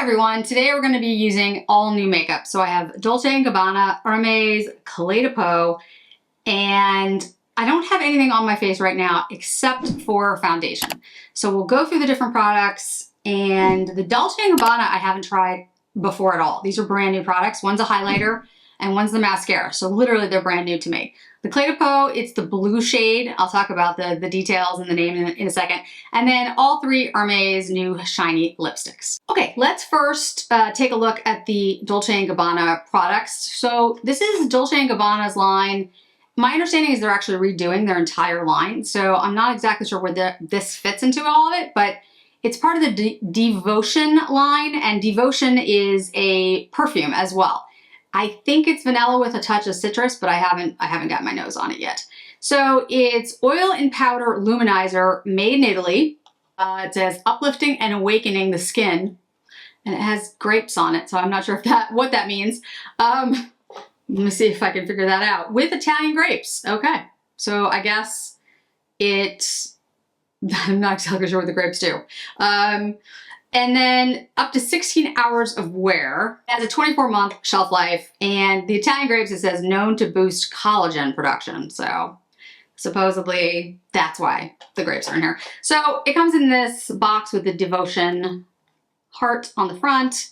everyone, today we're going to be using all new makeup. So I have Dolce and Gabbana, Hermes, Cle de Peau, and I don't have anything on my face right now except for foundation. So we'll go through the different products, and the Dolce and Gabbana I haven't tried before at all. These are brand new products. One's a highlighter and one's the mascara. So literally they're brand new to me. The Cle de Peau, it's the blue shade. I'll talk about the details and the name in a second. And then all three Hermes new shiny lipsticks. Okay, let's first take a look at the Dolce and Gabbana products. So this is Dolce and Gabbana's line. My understanding is they're actually redoing their entire line. So I'm not exactly sure where this fits into all of it, but it's part of the Devotion line, and Devotion is a perfume as well. I think it's vanilla with a touch of citrus, but I haven't got my nose on it yet. So it's oil and powder luminizer made in Italy. It says uplifting and awakening the skin, and it has grapes on it. So I'm not sure if what that means. Let me see if I can figure that out. With Italian grapes. Okay. So I guess I'm not exactly sure what the grapes do. And then up to 16 hours of wear. It has a 24-month shelf life, and the Italian grapes, it says known to boost collagen production. So supposedly that's why the grapes are in here. So it comes in this box with the Devotion heart on the front,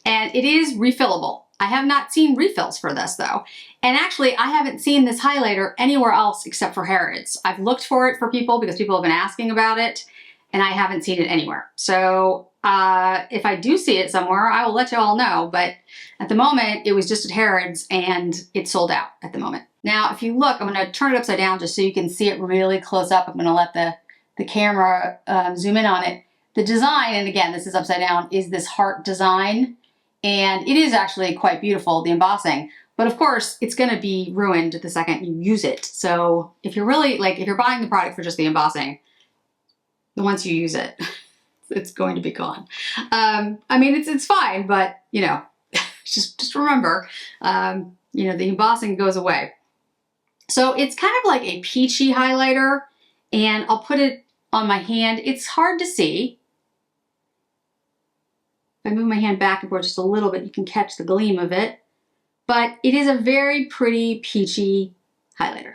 and it is refillable. I have not seen refills for this though. And actually I haven't seen this highlighter anywhere else except for Harrods. I've looked for it for people because people have been asking about it, and I haven't seen it anywhere. So if I do see it somewhere, I will let you all know. But at the moment, it was just at Harrods and it's sold out at the moment. Now, if you look, I'm gonna turn it upside down just so you can see it really close up. I'm gonna let the camera zoom in on it. The design, and again, this is upside down, is this heart design. And it is actually quite beautiful, the embossing. But of course, it's gonna be ruined the second you use it. So if you're really, if you're buying the product for just the embossing, once you use it, it's going to be gone. I mean, it's fine, but you know, just remember, you know, the embossing goes away. So it's kind of like a peachy highlighter, and I'll put it on my hand. It's hard to see. If I move my hand back and forth just a little bit, you can catch the gleam of it, but it is a very pretty peachy highlighter.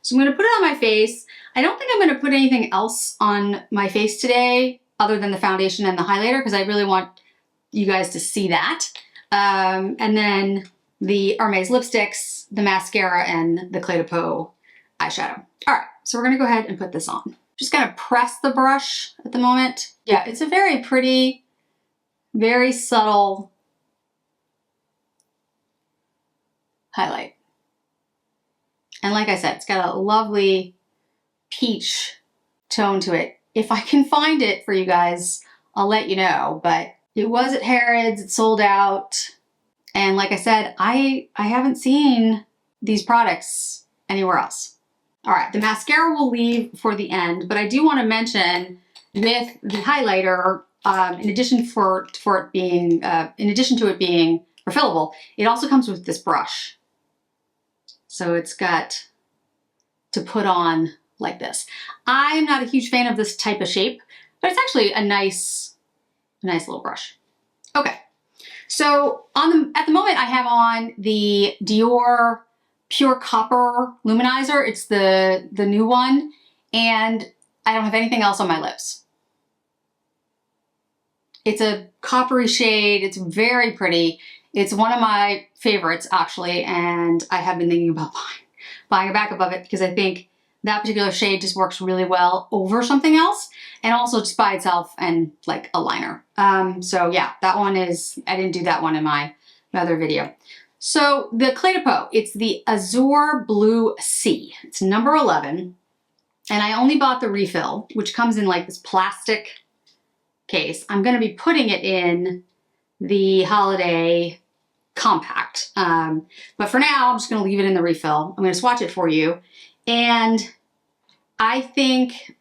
So I'm gonna put it on my face. I don't think I'm gonna put anything else on my face today other than the foundation and the highlighter, because I really want you guys to see that. And then the Hermes lipsticks, the mascara, and the Cle de Peau eyeshadow. All right, so we're gonna go ahead and put this on. Just gonna press the brush at the moment. Yeah, it's a very pretty, very subtle highlight. And like I said, it's got a lovely peach tone to it. If I can find it for you guys, I'll let you know. But it was at Harrods, it sold out. And like I said, I haven't seen these products anywhere else. All right, the mascara we'll leave for the end, but I do want to mention with the highlighter, in addition to it being refillable, it also comes with this brush. So it's got to put on like this. I'm not a huge fan of this type of shape, but it's actually a nice little brush. Okay, so at the moment I have on the Dior Pure Copper Luminizer. It's the new one, and I don't have anything else on my lips. It's a coppery shade. It's very pretty. It's one of my favorites, actually, and I have been thinking about buying a backup of it because I think that particular shade just works really well over something else, and also just by itself and like a liner. So yeah, that one is, I didn't do that one in my other video. So the Cle de Peau, it's the Azure Blue Sea. It's number 11, and I only bought the refill, which comes in like this plastic case. I'm gonna be putting it in the holiday compact. But for now, I'm just gonna leave it in the refill. I'm gonna swatch it for you. And I think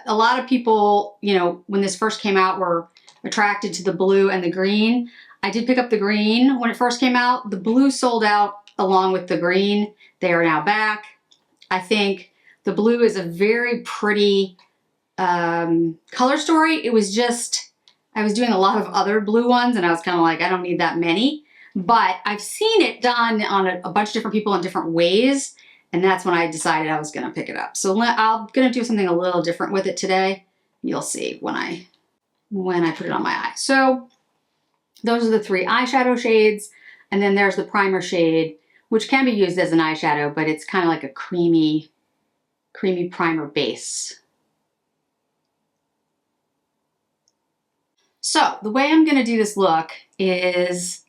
a lot of people, you know, when this first came out, were attracted to the blue and the green. I did pick up the green when it first came out. The blue sold out along with the green. They are now back. I think the blue is a very pretty color story. It was just, I was doing a lot of other blue ones and I was kind of like, I don't need that many. But I've seen it done on a bunch of different people in different ways. And that's when I decided I was going to pick it up. So I'm going to do something a little different with it today. You'll see when I put it on my eye. So those are the 3 eyeshadow shades. And then there's the primer shade, which can be used as an eyeshadow, but it's kind of like a creamy primer base. So the way I'm going to do this look is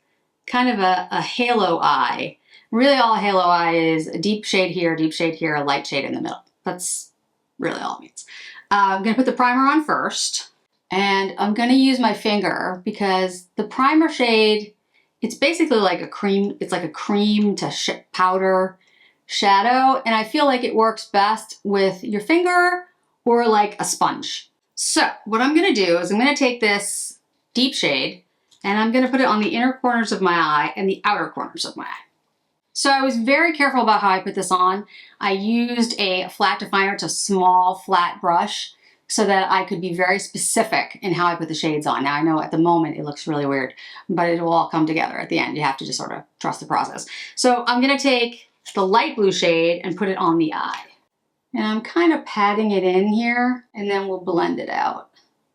kind of a halo eye. Really all a halo eye is a deep shade here, a light shade in the middle. That's really all it means. I'm going to put the primer on first, and I'm going to use my finger because the primer shade, it's basically like a cream. It's like a cream to powder shadow, and I feel like it works best with your finger or like a sponge. So what I'm going to do is I'm going to take this deep shade and I'm going to put it on the inner corners of my eye and the outer corners of my eye. So I was very careful about how I put this on. I used a flat definer. It's a small flat brush so that I could be very specific in how I put the shades on. Now I know at the moment it looks really weird, but it will all come together at the end. You have to just sort of trust the process. So I'm going to take the light blue shade and put it on the eye. And I'm kind of patting it in here, and then we'll blend it out.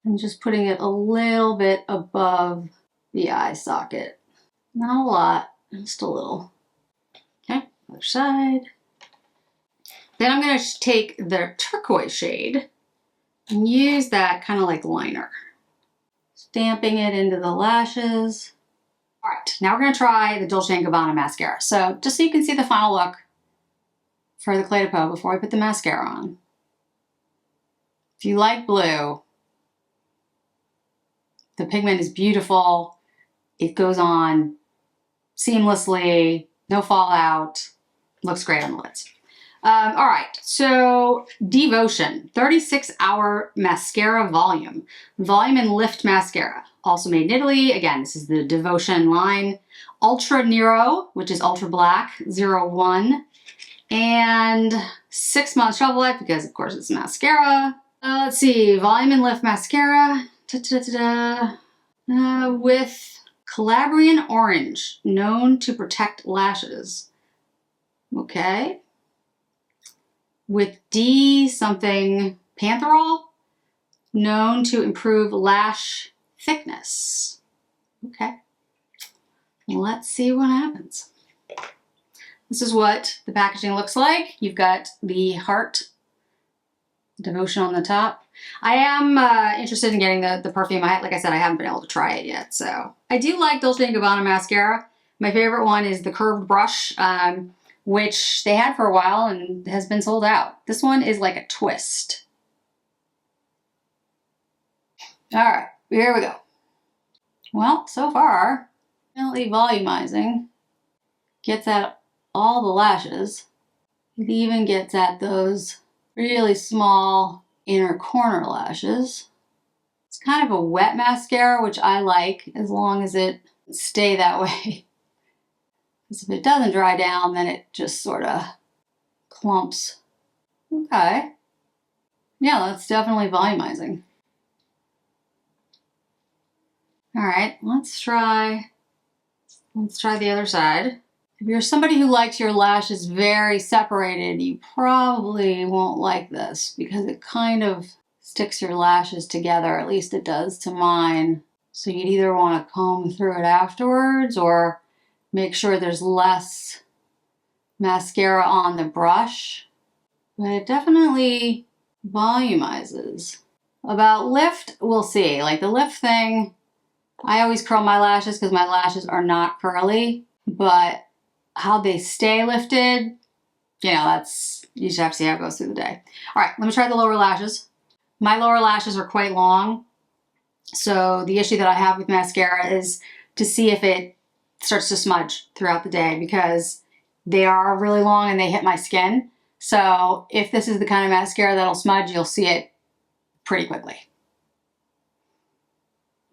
I'm just putting it a little bit above the eye socket. Not a lot, just a little. Okay, other side. Then I'm going to take the turquoise shade and use that kind of like liner. Stamping it into the lashes. All right, now we're going to try the Dolce and Gabbana mascara. So just so you can see the final look for the Cle de Peau before I put the mascara on. If you like blue, the pigment is beautiful. It goes on seamlessly, no fallout, looks great on the lids. All right, so Devotion, 36-hour mascara volume. Volume and lift mascara, also made in Italy. Again, this is the Devotion line. Ultra Nero, which is ultra black, 01. And 6-month shelf life because of course it's mascara. Let's see, volume and lift mascara. With Calabrian Orange, known to protect lashes. Okay. With D something Pantherol, known to improve lash thickness. Okay. Let's see what happens. This is what the packaging looks like. You've got the heart Devotion on the top. I am interested in getting the perfume. Like I said, I haven't been able to try it yet. So I do like Dolce and Gabbana mascara. My favorite one is the curved brush, which they had for a while and has been sold out. This one is like a twist. All right, here we go. Well, so far, definitely volumizing. Gets at all the lashes. It even gets at those really small inner corner lashes. It's kind of a wet mascara, which I like as long as it stay that way. Because if it doesn't dry down, then it just sort of clumps. Okay. Yeah, that's definitely volumizing. All right, let's try the other side. If you're somebody who likes your lashes very separated, you probably won't like this because it kind of sticks your lashes together, at least it does to mine. So you'd either want to comb through it afterwards or make sure there's less mascara on the brush. But it definitely volumizes. About lift, we'll see. Like the lift thing, I always curl my lashes because my lashes are not curly, but how they stay lifted, you know, you just have to see how it goes through the day. All right, let me try the lower lashes. My lower lashes are quite long, so the issue that I have with mascara is to see if it starts to smudge throughout the day because they are really long and they hit my skin. So if this is the kind of mascara that'll smudge, you'll see it pretty quickly.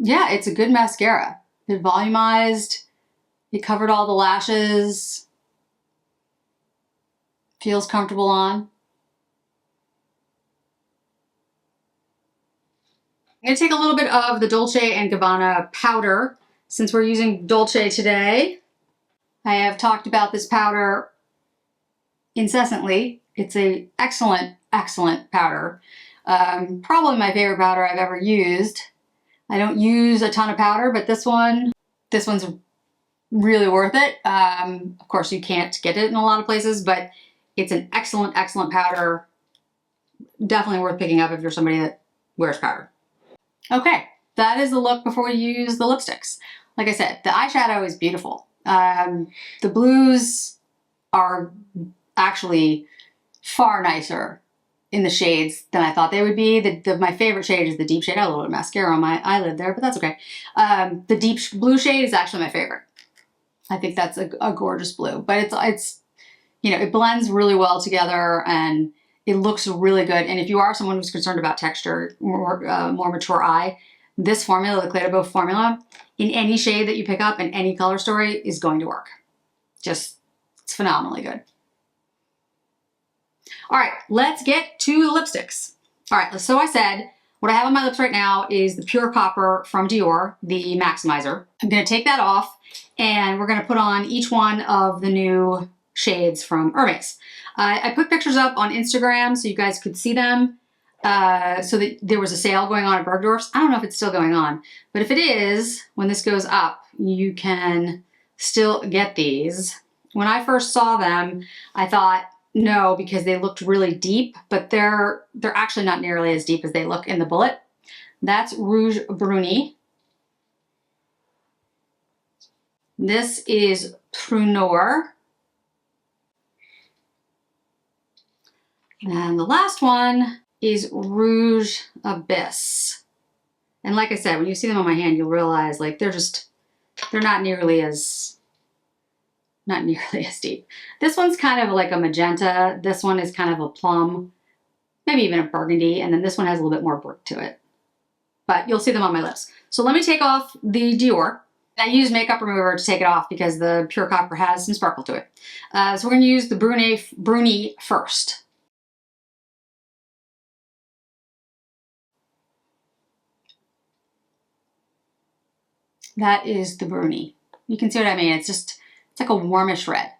Yeah, it's a good mascara. It volumized. It covered all the lashes. Feels comfortable on. I'm gonna take a little bit of the Dolce and Gabbana powder since we're using Dolce today. I have talked about this powder incessantly. It's a excellent, excellent powder. Probably my favorite powder I've ever used. I don't use a ton of powder, but this one's really worth it. Of course, you can't get it in a lot of places, but it's an excellent, excellent powder. Definitely worth picking up if you're somebody that wears powder. Okay, that is the look before you use the lipsticks. Like I said, the eyeshadow is beautiful. The blues are actually far nicer in the shades than I thought they would be. My favorite shade is the deep shade. I have a little bit of mascara on my eyelid there, but that's okay. The deep blue shade is actually my favorite. I think that's a gorgeous blue, but it's you know, it blends really well together and it looks really good. And if you are someone who's concerned about texture, more mature eye, this formula, the Cle de Peau formula, in any shade that you pick up in any color story is going to work. Just, it's phenomenally good. All right, let's get to the lipsticks. All right, so I said, what I have on my lips right now is the Pure Copper from Dior, the Maximizer. I'm gonna take that off and we're gonna put on each one of the new shades from Hermes. I put pictures up on Instagram so you guys could see them. So that there was a sale going on at Bergdorf's. I don't know if it's still going on, but if it is, when this goes up, you can still get these. When I first saw them, I thought, no, because they looked really deep, but they're actually not nearly as deep as they look in the bullet. That's Rouge Bruni. This is Pruneur. And the last one is Rouge Abyss. And like I said, when you see them on my hand, you'll realize like they're not nearly as deep. This one's kind of like a magenta. This one is kind of a plum, maybe even a burgundy. And then this one has a little bit more brick to it. But you'll see them on my lips. So let me take off the Dior. I use makeup remover to take it off because the Pure Copper has some sparkle to it. So we're going to use the Bruni first. That is the Bruni. You can see what I mean. It's like a warmish red.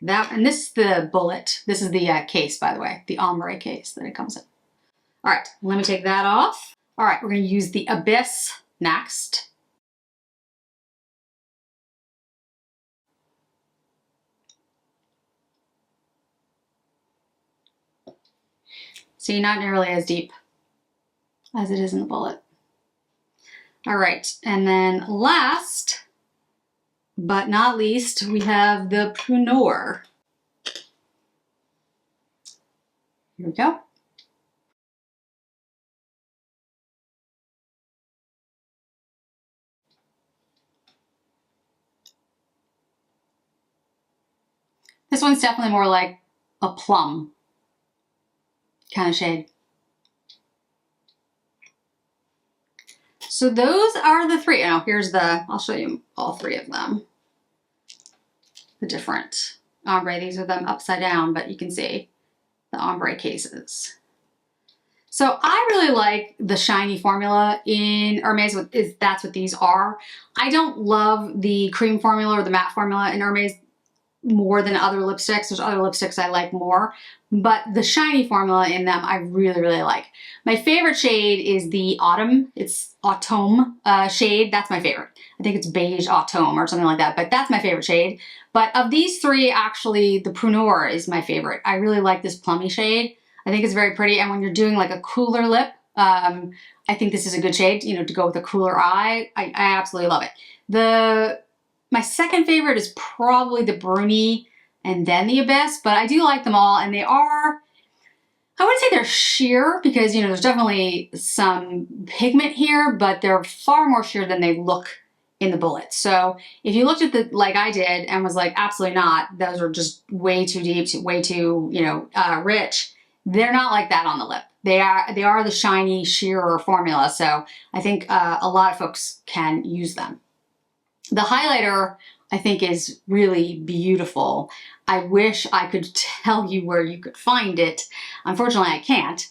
And this is the bullet. This is the case, by the way, the ombre case that it comes in. All right, let me take that off. All right, we're going to use the Abyss next. See, not nearly as deep as it is in the bullet. All right, and then last but not least, we have the Pruneur. Here we go. This one's definitely more like a plum kind of shade. So those are the three. Now I'll show you all three of them. The different ombre. These are them upside down, but you can see the ombre cases. So I really like the shiny formula in Hermes. That's what these are. I don't love the cream formula or the matte formula in Hermes more than other lipsticks. There's other lipsticks I like more, but the shiny formula in them I really, really like. My favorite shade is the Autumn. It's Autumn shade. That's my favorite. I think it's Beige Autumn or something like that, but that's my favorite shade. But of these three, actually, the Pruneur is my favorite. I really like this plummy shade. I think it's very pretty, and when you're doing like a cooler lip, I think this is a good shade, you know, to go with a cooler eye. I absolutely love it. My second favorite is probably the Bruni and then the Abyss, but I do like them all, and they are, I wouldn't say they're sheer because, you know, there's definitely some pigment here, but they're far more sheer than they look in the bullet. So if you looked at the, like I did, and was like, absolutely not, those are just way too deep, way too, you know, rich, they're not like that on the lip. They are the shiny, sheerer formula, so I think a lot of folks can use them. The highlighter, I think, is really beautiful. I wish I could tell you where you could find it. Unfortunately, I can't.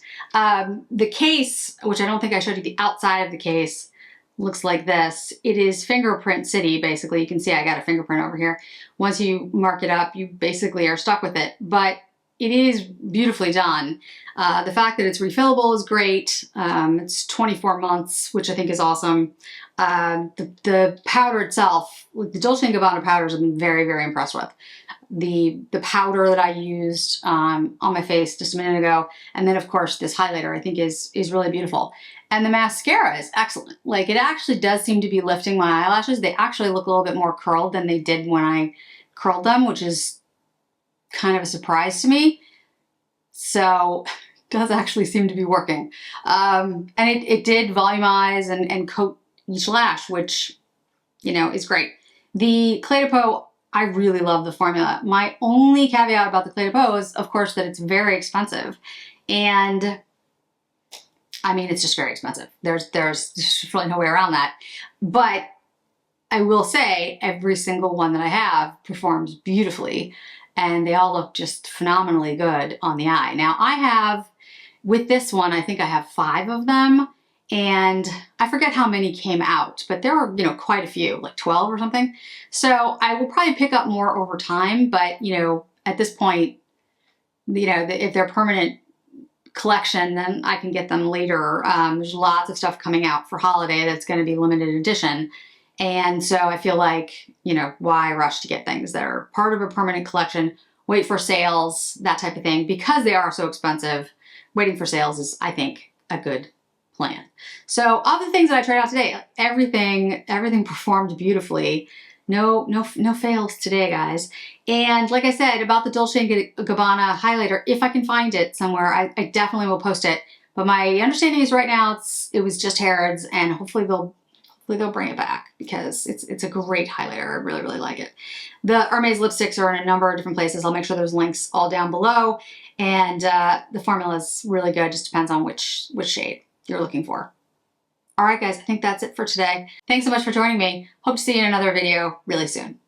The case, which I don't think I showed you the outside of the case, looks like this. It is Fingerprint City, basically. You can see I got a fingerprint over here. Once you mark it up, you basically are stuck with it. But it is beautifully done. The fact that it's refillable is great. It's 24 months, which I think is awesome. The powder itself, the Dolce and Gabbana powders I've been very, very impressed with. The powder that I used on my face just a minute ago, and then of course this highlighter I think is really beautiful. And the mascara is excellent. Like, it actually does seem to be lifting my eyelashes. They actually look a little bit more curled than they did when I curled them, which is kind of a surprise to me. So it does actually seem to be working. And it did volumize and coat each lash, which, you know, is great. The Cle de Peau, I really love the formula. My only caveat about the Cle de Peau is, of course, that it's very expensive. And I mean, it's just very expensive. There's just really no way around that. But I will say every single one that I have performs beautifully, and they all look just phenomenally good on the eye. Now I have, with this one, I think I have 5 of them, and I forget how many came out, but there were, you know, quite a few, like 12 or something. So I will probably pick up more over time, but, you know, at this point, you know, if they're permanent collection, then I can get them later. There's lots of stuff coming out for holiday that's going to be limited edition. And so I feel like, you know, why rush to get things that are part of a permanent collection, wait for sales, that type of thing, because they are so expensive. Waiting for sales is, I think, a good plan. So of the things that I tried out today, everything performed beautifully. No fails today, guys. And like I said about the Dolce and Gabbana highlighter, if I can find it somewhere, I definitely will post it. But my understanding is right now it was just Harrods, and hopefully they'll bring it back because it's a great highlighter. I really, really like it. The Hermes lipsticks are in a number of different places. I'll make sure there's links all down below. And the formula is really good. Just depends on which shade you're looking for. All right, guys, I think that's it for today. Thanks so much for joining me. Hope to see you in another video really soon.